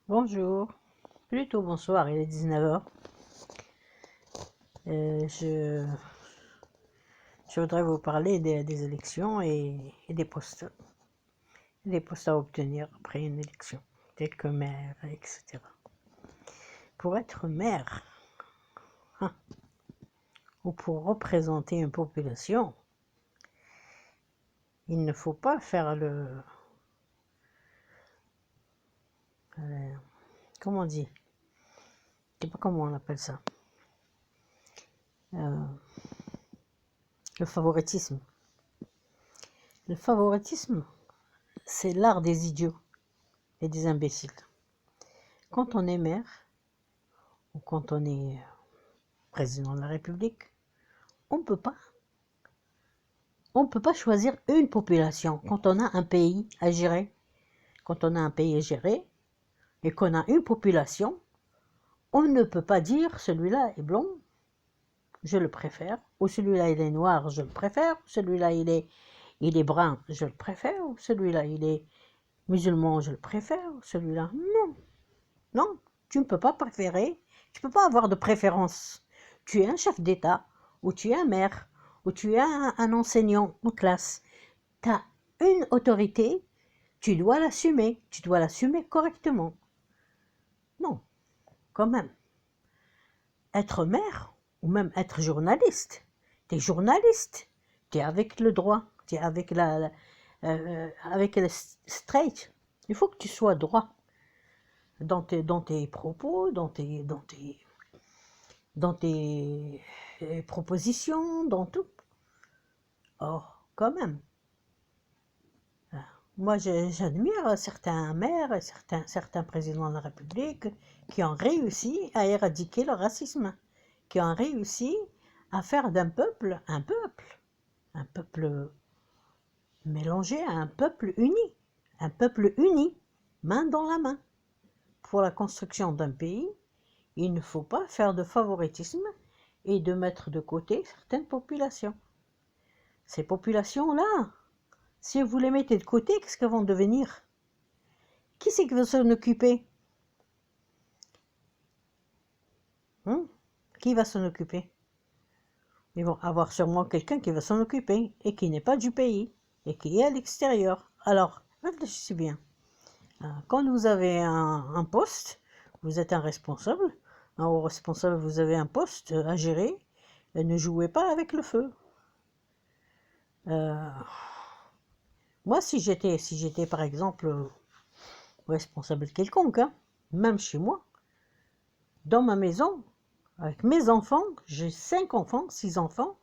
Bonjour, plutôt bonsoir, il est 19h. Je voudrais vous parler des élections et des postes à obtenir après une élection, tels que maire, etc. Pour être maire, hein, ou pour représenter une population, il ne faut pas faire comment on dit, je ne sais pas comment on appelle ça, euh, le favoritisme. Le favoritisme, c'est l'art des idiots et des imbéciles. Quand on est maire, ou quand on est président de la République, on ne peut pas choisir une population. Quand on a un pays à gérer, et qu'on a une population, on ne peut pas dire celui-là est blond, je le préfère, ou celui-là il est noir, je le préfère, celui-là il est brun, je le préfère, ou celui-là il est musulman, je le préfère, celui-là non, non, tu ne peux pas préférer, tu ne peux pas avoir de préférence. Tu es un chef d'État, ou tu es un maire, ou tu es un enseignant en classe. Tu as une autorité, tu dois l'assumer correctement. Non, quand même. Être maire, ou même être journaliste, tu es journaliste, tu es avec le droit, tu es avec avec le straight. Il faut que tu sois droit dans tes propos, dans tes propositions, dans tout. Or, quand même, moi j'admire certains maires et certains présidents de la République qui ont réussi à éradiquer le racisme, qui ont réussi à faire d'un peuple un peuple mélangé à un peuple uni, main dans la main. Pour la construction d'un pays, il ne faut pas faire de favoritisme et de mettre de côté certaines populations. Ces populations-là, si vous les mettez de côté, qu'est-ce qu'elles vont devenir? Qui c'est qui va s'en occuper? Qui va s'en occuper? Ils vont avoir sûrement quelqu'un qui va s'en occuper et qui n'est pas du pays et qui est à l'extérieur. Alors, réfléchissez bien. Quand vous avez un poste, vous êtes un responsable. Un haut responsable, vous avez un poste à gérer. Et ne jouez pas avec le feu. Moi, si j'étais par exemple responsable quelconque, même chez moi, dans ma maison, avec mes enfants, j'ai 5 enfants, 6 enfants,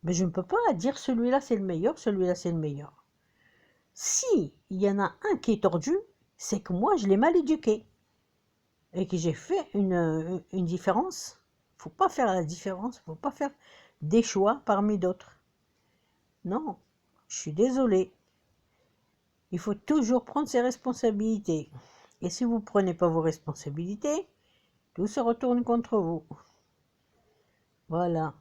mais je ne peux pas dire celui-là c'est le meilleur, celui-là c'est le meilleur. Si il y en a un qui est tordu, c'est que moi je l'ai mal éduqué et que j'ai fait une différence. Il ne faut pas faire la différence, il ne faut pas faire des choix parmi d'autres. Non, je suis désolée. Il faut toujours prendre ses responsabilités. Et si vous ne prenez pas vos responsabilités, tout se retourne contre vous. Voilà.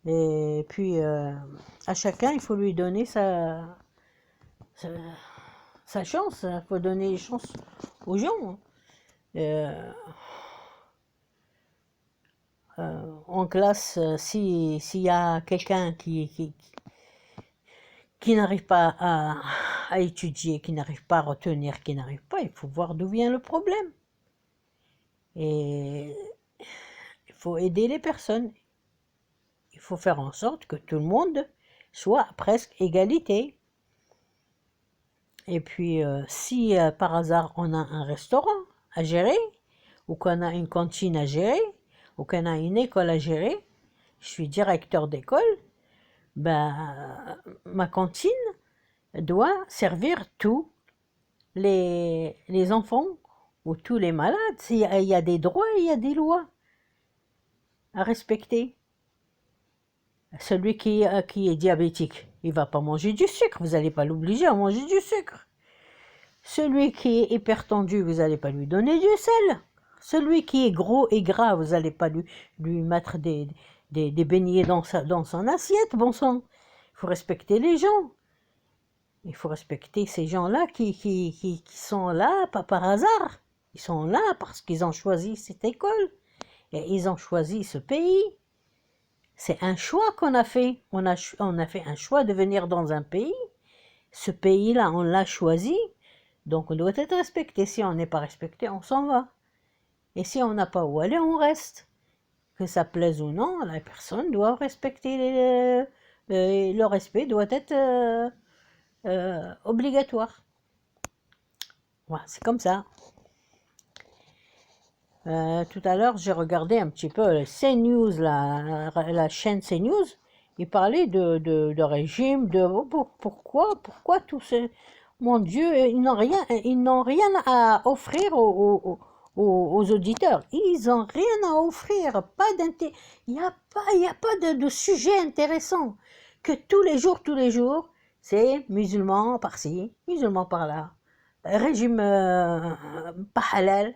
Et puis, à chacun, il faut lui donner sa chance. Il faut donner les chances aux gens. En classe, s'il y a quelqu'un qui n'arrive pas à étudier, qui n'arrive pas à retenir, qui n'arrive pas, il faut voir d'où vient le problème. Et il faut aider les personnes. Il faut faire en sorte que tout le monde soit à presque égalité. Et puis, si par hasard on a un restaurant à gérer, ou qu'on a une cantine à gérer, ou qu'on a une école à gérer, je suis directeur d'école, ben, ma cantine doit servir tous les enfants ou tous les malades. Il y a des droits et il y a des lois à respecter. Celui qui est diabétique, il ne va pas manger du sucre, vous n'allez pas l'obliger à manger du sucre. Celui qui est hypertendu, vous n'allez pas lui donner du sel. Celui qui est gros et gras, vous n'allez pas lui mettre des beignets dans son assiette, bon sang. Il faut respecter les gens. Il faut respecter ces gens-là qui sont là, pas par hasard. Ils sont là parce qu'ils ont choisi cette école et ils ont choisi ce pays. C'est un choix qu'on a fait. On a fait un choix de venir dans un pays. Ce pays-là, on l'a choisi. Donc on doit être respecté. Si on n'est pas respecté, on s'en va. Et si on n'a pas où aller, on reste. Que ça plaise ou non, la personne doit respecter le respect doit être obligatoire. Voilà, c'est comme ça. Tout à l'heure, j'ai regardé un petit peu CNews, la chaîne CNews. Il parlait de régime, pourquoi tout ce... Mon Dieu, ils n'ont rien à offrir aux auditeurs. Ils n'ont rien à offrir. Il n'y a pas de sujet intéressant. Que tous les jours, c'est musulmans par-ci, musulmans par-là. Régime pas halal,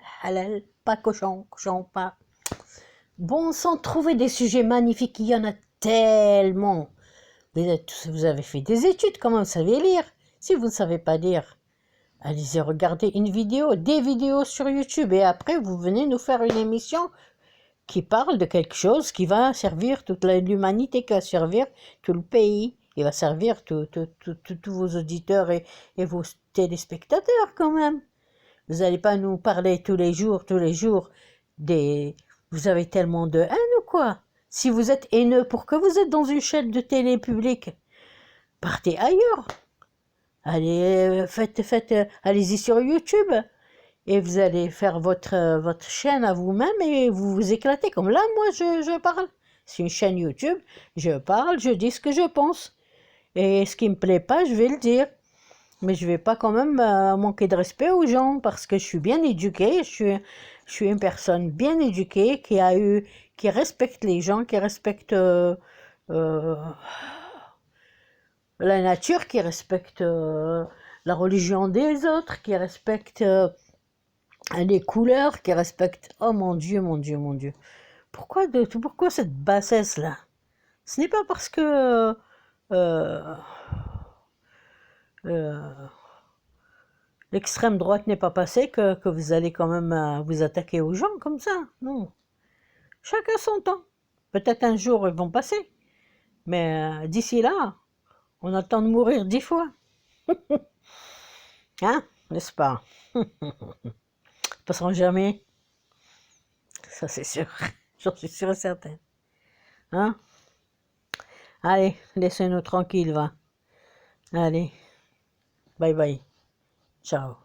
pas cochon, pas... Bon, sans trouver des sujets magnifiques, il y en a tellement. Vous avez fait des études, comment vous savez lire? Si vous ne savez pas lire, allez-y regarder une vidéo, des vidéos sur YouTube, et après vous venez nous faire une émission qui parle de quelque chose qui va servir toute l'humanité, qui va servir tout le pays, il va servir tous vos auditeurs et vos téléspectateurs quand même. Vous n'allez pas nous parler tous les jours, des... Vous avez tellement de haine ou quoi? Si vous êtes haineux, pourquoi vous êtes dans une chaîne de télé publique? Partez ailleurs. Allez, allez-y sur YouTube. Et vous allez faire votre chaîne à vous-même et vous vous éclatez. Comme là, moi, je parle. C'est une chaîne YouTube. Je parle, je dis ce que je pense. Et ce qui me plaît pas, je vais le dire. Mais je vais pas quand même manquer de respect aux gens parce que je suis bien éduquée, je suis une personne bien éduquée qui respecte les gens, qui respecte euh, la nature, qui respecte la religion des autres, qui respecte les couleurs, qui respecte... Oh mon Dieu, mon Dieu, mon Dieu. Pourquoi cette bassesse-là? Ce n'est pas parce que... euh, euh, l'extrême droite n'est pas passée que vous allez quand même vous attaquer aux gens comme ça. Non. Chacun son temps. Peut-être un jour ils vont passer. Mais d'ici là, on a le temps de mourir 10 fois. Hein? N'est-ce pas? Ils passeront jamais. Ça c'est sûr. J'en suis sûre et certaine. Hein? Allez, laissez-nous tranquilles, va. Allez. Bye bye. Ciao.